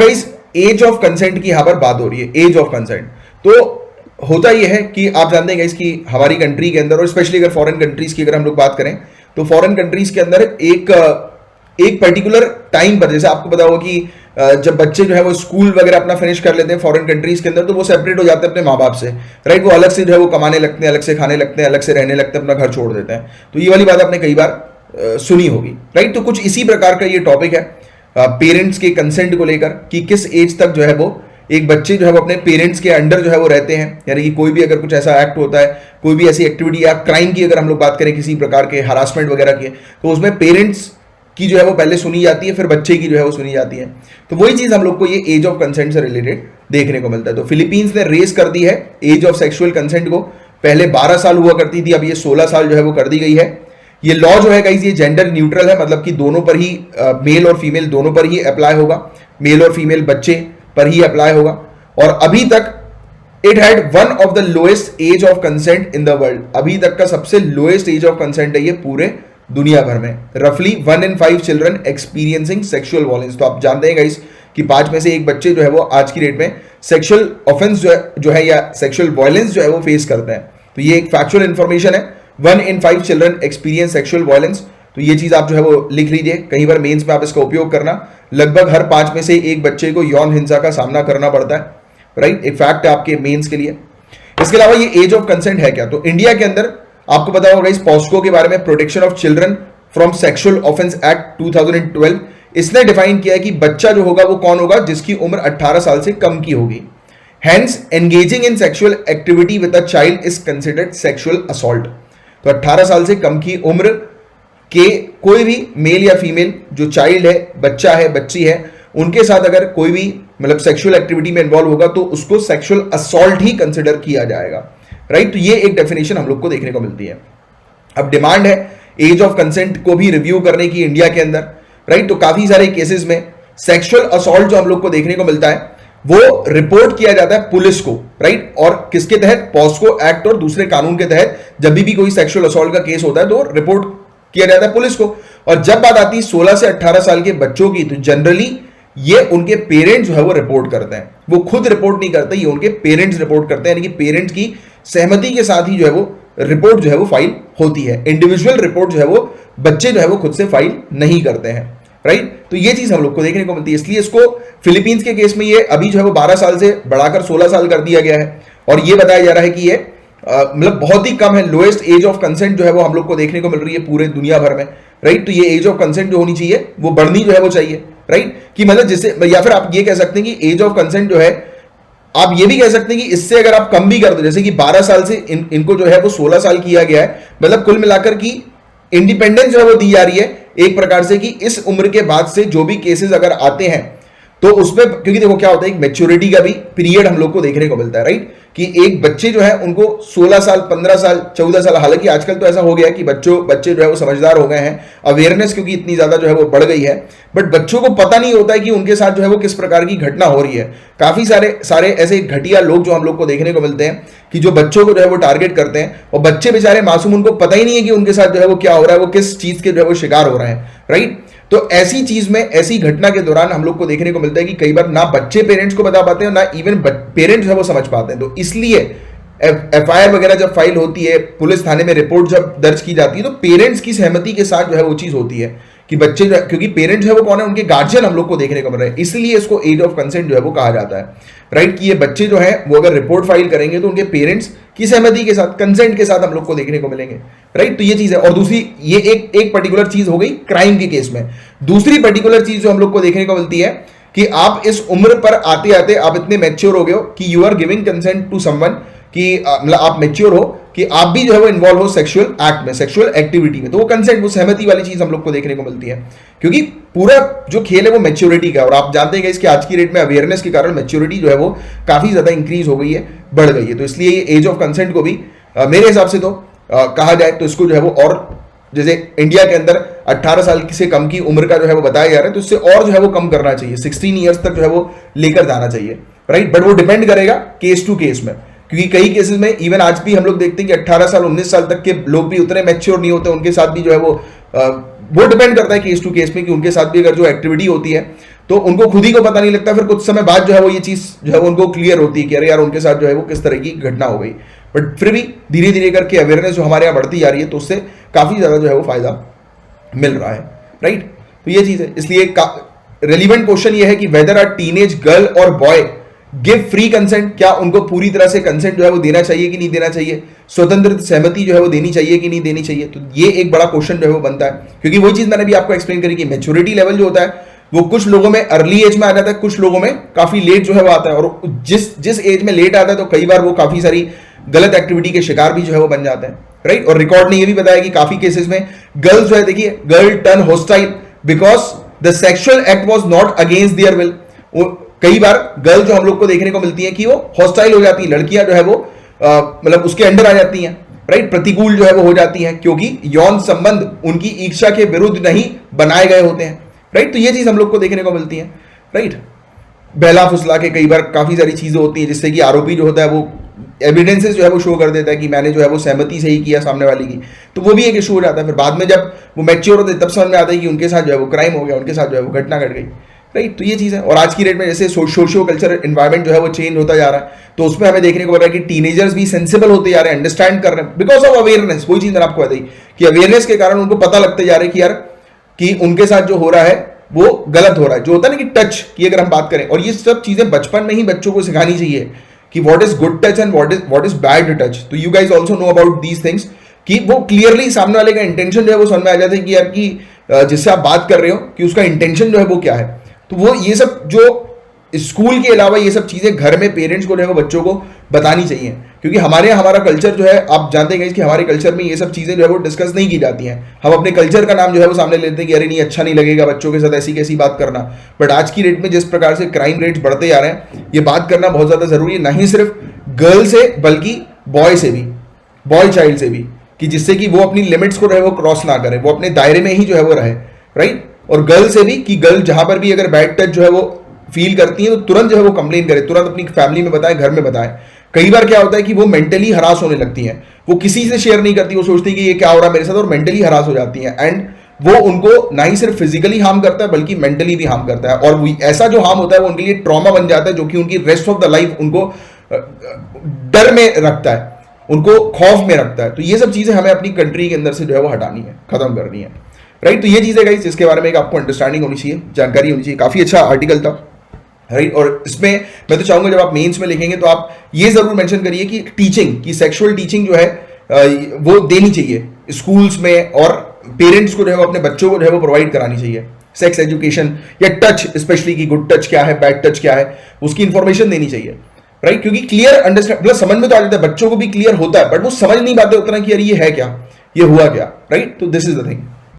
Guys as of consent की यहां पर बात हो रही है, एज ऑफ कंसेंट। तो होता यह है कि आप जानते हैं गाइस कि हमारी कंट्री के अंदर, और स्पेशली अगर फॉरेन कंट्रीज की अगर हम लोग बात करें, तो फॉरेन कंट्रीज के अंदर एक पर्टिकुलर टाइम पर, जैसे आपको पता होगा कि जब बच्चे जो है वो स्कूल वगैरह अपना फिनिश कर लेते हैं फॉरेन कंट्रीज के अंदर, तो वो सेपरेट हो जाते हैं अपने माँ बाप से, राइट। वो अलग से जो है वो कमाने लगते हैं, अलग से खाने लगते हैं, अलग से रहने लगते हैं, अपना घर छोड़ देते हैं। तो ये वाली बात आपने कई बार सुनी होगी, राइट। तो कुछ इसी प्रकार का ये टॉपिक है पेरेंट्स के कंसेंट को लेकर, कि किस एज तक जो है वो एक बच्चे जो है वो अपने पेरेंट्स के अंडर जो है वो रहते हैं। यानी कि कोई भी अगर कुछ ऐसा एक्ट होता है, कोई भी ऐसी एक्टिविटी या क्राइम की अगर हम लोग बात करें, किसी प्रकार के हरासमेंट वगैरह की, तो उसमें पेरेंट्स की जो है वो पहले सुनी जाती है, फिर बच्चे की जो है वो सुनी जाती है। तो वही चीज हम लोग को ये एज ऑफ कंसेंट से रिलेटेड देखने को मिलता है। तो फिलीपींस ने रेस कर दी है एज ऑफ सेक्सुअल कंसेंट को। पहले 12 साल हुआ करती थी, अब ये 16 साल जो है वो कर दी गई है। ये लॉ जो है गाइस ये जेंडर न्यूट्रल है, मतलब कि दोनों पर ही, मेल और फीमेल दोनों पर ही अप्लाई होगा, मेल और फीमेल बच्चे पर ही अप्लाई होगा। और अभी तक it had one of the lowest age of consent in the world. अभी तक का सबसे लोएस्ट एज ऑफ कंसेंट है ये पूरे दुनिया भर में। रफली 1 in 5 children experiencing sexual violence. तो आप जानते हैं गाइस कि 5 में से एक बच्चे जो है वो आज की डेट में सेक्सुअल ऑफेंस जो है या सेक्सुअल वायलेंस जो है वो फेस करते हैं। तो ये एक फैक्चुअल इंफॉर्मेशन है। 1 in 5 children experience sexual violence. तो ये चीज आप जो है वो लिख लीजिए, कहीं पर मेंस में आप इसका उपयोग करना। लगभग हर 5 में से एक बच्चे को यौन हिंसा का सामना करना पड़ता है, राइट। एक फैक्ट है आपके मेंस के लिए। इसके अलावा ये एज ऑफ कंसेंट है क्या, तो इंडिया के अंदर आपको पता होगा इस पॉस्को के बारे में, protection of children from sexual offence act 2012। इसने डिफाइन किया है कि बच्चा जो होगा वो कौन होगा, जिसकी उम्र 18 साल से कम की होगी। Hence engaging in sexual activity with a child is considered sexual assault. तो 18 साल से कम की उम्र के कोई भी मेल या फीमेल जो चाइल्ड है, बच्चा है, बच्ची है, उनके साथ अगर कोई भी मतलब सेक्सुअल एक्टिविटी में इन्वॉल्व होगा तो उसको सेक्सुअल असॉल्ट ही कंसिडर किया जाएगा, राइट। तो ये एक डेफिनेशन हम लोग को देखने को मिलती है। अब डिमांड है एज ऑफ कंसेंट को भी रिव्यू करने की इंडिया के अंदर, राइट। तो काफी सारे केसेस में सेक्सुअल असॉल्ट जो हम लोग को देखने को मिलता है वो रिपोर्ट किया जाता है पुलिस को, राइट। और किसके तहत, पॉस्को एक्ट और दूसरे कानून के तहत जब भी कोई सेक्सुअल असॉल्ट का केस होता है तो रिपोर्ट किया जाता है पुलिस को। और जब बात आती है 16 से 18 साल के बच्चों की, तो जनरली ये उनके पेरेंट्स जो है वो रिपोर्ट करते हैं। वो खुद रिपोर्ट नहीं करते, ये उनके पेरेंट्स रिपोर्ट करते हैं, यानी कि पेरेंट्स की सहमति के साथ ही जो है वो रिपोर्ट जो है वो फाइल होती है। इंडिविजुअल रिपोर्ट जो है वो बच्चे जो है वो खुद से फाइल नहीं करते हैं, राइट। तो ये चीज हम लोग को देखने को मिलती है। इसलिए इसको फिलीपींस के केस में ये अभी जो है वो 12 साल से बढ़ाकर 16 साल कर दिया गया है। और ये बताया जा रहा है कि ये मतलब बहुत ही कम है, लोएस्ट एज ऑफ कंसेंट जो है वो हम लोग को देखने को मिल रही है पूरे दुनिया भर में, राइट। तो ये एज ऑफ कंसेंट जो होनी चाहिए वो बढ़नी जो है वो चाहिए, राइट। कि मतलब जिससे, या फिर आप ये कह सकते हैं कि एज ऑफ कंसेंट जो है, आप ये भी कह सकते हैं कि इससे अगर आप कम भी कर दो, जैसे कि 12 साल से इनको जो है वो 16 साल किया गया है, मतलब कुल मिलाकर की इंडिपेंडेंस जो है वो दी जा रही है एक प्रकार से, कि इस उम्र के बाद से जो भी केसेस अगर आते हैं तो उसमें, क्योंकि देखो क्या होता है, एक मैच्योरिटी का भी पीरियड हम लोग को देखने को मिलता है, राइट। कि एक बच्चे जो है उनको 16 साल, 15 साल, 14 साल, हालांकि आजकल तो ऐसा हो गया है कि बच्चे जो है वो समझदार हो गए हैं, अवेयरनेस क्योंकि इतनी ज्यादा जो है वो बढ़ गई है, बट बच्चों को पता नहीं होता है कि उनके साथ जो है वो किस प्रकार की घटना हो रही है। काफी सारे ऐसे घटिया लोग जो हम लोग को देखने को मिलते हैं कि जो बच्चों को जो है वो टारगेट करते हैं, और बच्चे बेचारे मासूम, उनको पता ही नहीं है कि उनके साथ जो है वो क्या हो रहा है, वो किस चीज के जो है वो शिकार हो रहे हैं, राइट। तो ऐसी चीज में, ऐसी घटना के दौरान हम लोग को देखने को मिलता है कि कई बार ना बच्चे पेरेंट्स को बता पाते हैं, ना इवन पेरेंट्स है वो समझ पाते हैं। तो इसलिए एफआईआर वगैरह जब फाइल होती है, पुलिस थाने में रिपोर्ट जब दर्ज की जाती है, तो पेरेंट्स की सहमति के साथ जो है वो चीज होती है कि बच्चे जो है, क्योंकि पेरेंट्स जो है वो कौन है, उनके गार्जियन हम लोग को देखने को मिल रहे हैं, इसलिए इसको एज ऑफ कंसेंट जो है वो कहा जाता है, राइट। कि ये बच्चे जो है वो अगर रिपोर्ट फाइल करेंगे तो उनके पेरेंट्स की सहमति के साथ, कंसेंट के साथ हम लोग को देखने को मिलेंगे, राइट। तो ये चीज है। और दूसरी, ये एक पर्टिकुलर चीज हो गई क्राइम के केस में। दूसरी पर्टिकुलर चीज जो हम लोग को देखने को मिलती है कि आप इस उम्र पर आते आते आप इतने मैच्योर हो गए हो कि you are giving consent to someone, कि मतलब आप मैच्योर हो कि आप भी जो है वो इन्वॉल्व हो सेक्सुअल एक्ट में, सेक्सुअल एक्टिविटी में। तो वो कंसेंट, वो सहमति वाली चीज हम लोग को देखने को मिलती है, क्योंकि पूरा जो खेल है वो मैच्योरिटी का। और आप जानते हैं कि इसके आज की डेट में अवेयरनेस के कारण मैच्योरिटी जो है वो काफी ज्यादा इंक्रीज हो गई है, बढ़ गई है। तो इसलिए ये एज ऑफ कंसेंट को भी मेरे हिसाब से तो कहा जाए तो इसको जो है वो, और जैसे इंडिया के अंदर 18 साल से कम की उम्र का जो है वो बताया जा रहा है, तो इससे और जो है वो कम करना चाहिए, 16 ईयर्स तक जो है वो लेकर जाना चाहिए, राइट। बट वो डिपेंड करेगा केस टू केस में, क्योंकि कई केसेस में इवन आज भी हम लोग देखते हैं कि 18 साल 19 साल तक के लोग भी उतने मैच्योर नहीं होते, उनके साथ भी जो है वो डिपेंड करता है केस टू केस में, कि उनके साथ भी अगर जो एक्टिविटी होती है तो उनको खुद ही को पता नहीं लगता, फिर कुछ समय बाद जो है वो ये चीज जो है वो उनको क्लियर होती है कि अरे यार उनके साथ जो है वो किस तरह की घटना हो गई। बट फिर भी धीरे धीरे करके अवेयरनेस जो हमारे यहाँ बढ़ती जा रही है, तो उससे काफी ज्यादा जो है वो फायदा मिल रहा है, राइट। तो ये चीज है, इसलिए रेलिवेंट क्वेश्चन ये है कि वेदर अ टीनेज गर्ल और बॉय गिव फ्री कंसेंट, क्या उनको पूरी तरह से कंसेंट जो है वो देना चाहिए कि नहीं देना चाहिए, स्वतंत्र सहमति जो है वो देनी चाहिए कि नहीं देनी चाहिए। तो ये एक बड़ा क्वेश्चन जो है वो बनता है, क्योंकि वही चीज मैंने भी आपको एक्सप्लेन करी कि मैच्योरिटी लेवल जो होता है वो कुछ लोगों में अर्ली एज में आ जाता है, कुछ लोगों में काफी लेट जो है वो आता है, और जिस एज में लेट आता है तो कई बार वो काफी सारी गलत एक्टिविटी के शिकार भी जो है वो बन जाते हैं, राइट। और रिकॉर्ड ने ये भी बताया कि काफी केसेस में गर्ल्स जो है, देखिए, girl turn hostile because the sexual act was not against their will. कई बार गर्ल जो हम लोग को देखने को मिलती है कि वो हॉस्टाइल हो जाती है, लड़कियां जो है वो मतलब उसके अंडर आ जाती हैं, राइट, प्रतिकूल जो है वो हो जाती हैं, क्योंकि यौन संबंध उनकी इच्छा के विरुद्ध नहीं बनाए गए होते हैं, राइट। तो ये चीज हम लोग को देखने को मिलती है, राइट। बहला फुसला के कई बार काफी सारी चीजें होती हैं जिससे कि आरोपी जो होता है वो एविडेंसेस जो है वो शो कर देता है कि मैंने जो है वो सहमति से ही किया सामने वाली की, तो वो भी एक इशू हो जाता है। फिर बाद में जब वो मैच्योर होते तब समझ में आता है कि उनके साथ जो है वो क्राइम हो गया, उनके साथ जो है वो घटना घट गई, राइट। तो ये चीज है। और आज की डेट में जैसे सोशियो कल्चर एनवायरमेंट जो है वो चेंज होता जा रहा है, तो उसमें हमें देखने को मिल रहा है कि टीनेजर्स भी सेंसिबल होते जा रहे हैं, अंडरस्टैंड कर रहे हैं बिकॉज ऑफ अवेयरनेस। वही चीज मैंने आपको बताई कि अवेयरनेस के कारण उनको पता लगते जा रहा है कि यार कि उनके साथ जो हो रहा है वो गलत हो रहा है। जो होता है ना कि टच की अगर हम बात करें, और ये सब चीजें बचपन में ही बच्चों को सिखानी चाहिए कि what is good touch and what is bad touch. तो you guys also know about these things, कि वो क्लियरली सामने वाले का इंटेंशन जो है वो समझ में आ जाता है कि यार कि जिससे आप बात कर रहे हो कि उसका इंटेंशन जो है वो क्या है। तो वो ये सब जो स्कूल के अलावा ये सब चीजें घर में पेरेंट्स को जो है वो बच्चों को बतानी चाहिए, क्योंकि हमारे यहाँ हमारा कल्चर जो है, आप जानते हैं कि हमारे कल्चर में ये सब चीजें जो है वो डिस्कस नहीं की जाती हैं। हम अपने कल्चर का नाम जो है वो सामने लेते हैं कि अरे नहीं, अच्छा नहीं लगेगा बच्चों के साथ ऐसी कैसी बात करना। बट आज की डेट में जिस प्रकार से क्राइम रेट्स बढ़ते जा रहे हैं, ये बात करना बहुत ज्यादा जरूरी है, ना ही सिर्फ गर्ल से बल्कि बॉय से भी, बॉय चाइल्ड से भी, कि जिससे कि वो अपनी लिमिट्स को जो है वो क्रॉस ना करे, वो अपने दायरे में ही जो है वो रहे, राइट। और गर्ल से भी कि गर्ल जहां पर भी अगर बैड टच जो है वो फील करती है तो तुरंत जो है वो कंप्लेन करे, तुरंत अपनी फैमिली में बताए, घर में बताए। कई बार क्या होता है कि वो मेंटली हरास होने लगती हैं, वो किसी से शेयर नहीं करती, वो सोचती है कि ये क्या हो रहा है मेरे साथ, और मेंटली हरास हो जाती हैं। एंड वो उनको ना ही सिर्फ फिजिकली हार्म करता है बल्कि मेंटली भी हार्म करता है, और ऐसा जो हार्म होता है वो उनके लिए ट्रॉमा बन जाता है, जो कि उनकी रेस्ट ऑफ द लाइफ उनको डर में रखता है, उनको खौफ में रखता है। तो ये सब चीजें हमें अपनी कंट्री के अंदर से जो है वो हटानी है, खत्म करनी है, राइट। तो ये चीजें गाइस, जिसके बारे में एक आपको अंडरस्टैंडिंग होनी चाहिए, जानकारी होनी चाहिए। काफी अच्छा आर्टिकल था, राइट। और इसमें मैं तो चाहूंगा जब आप मेंस में लिखेंगे तो आप ये जरूर मेंशन करिए कि टीचिंग की, सेक्सुअल टीचिंग जो है वो देनी चाहिए स्कूल्स में, और पेरेंट्स को जो है वो अपने बच्चों को जो है वो प्रोवाइड करानी चाहिए सेक्स एजुकेशन, या टच स्पेशली कि गुड टच क्या है, बैड टच क्या है, उसकी इंफॉर्मेशन देनी चाहिए, राइट। क्योंकि क्लियर अंडरस्टैंड मतलब समझ में तो आ जाता है, बच्चों को भी क्लियर होता है, बट वो समझ नहीं पाते उतना कि यार ये है क्या, ये हुआ क्या, राइट। तो दिस इज द थिंग।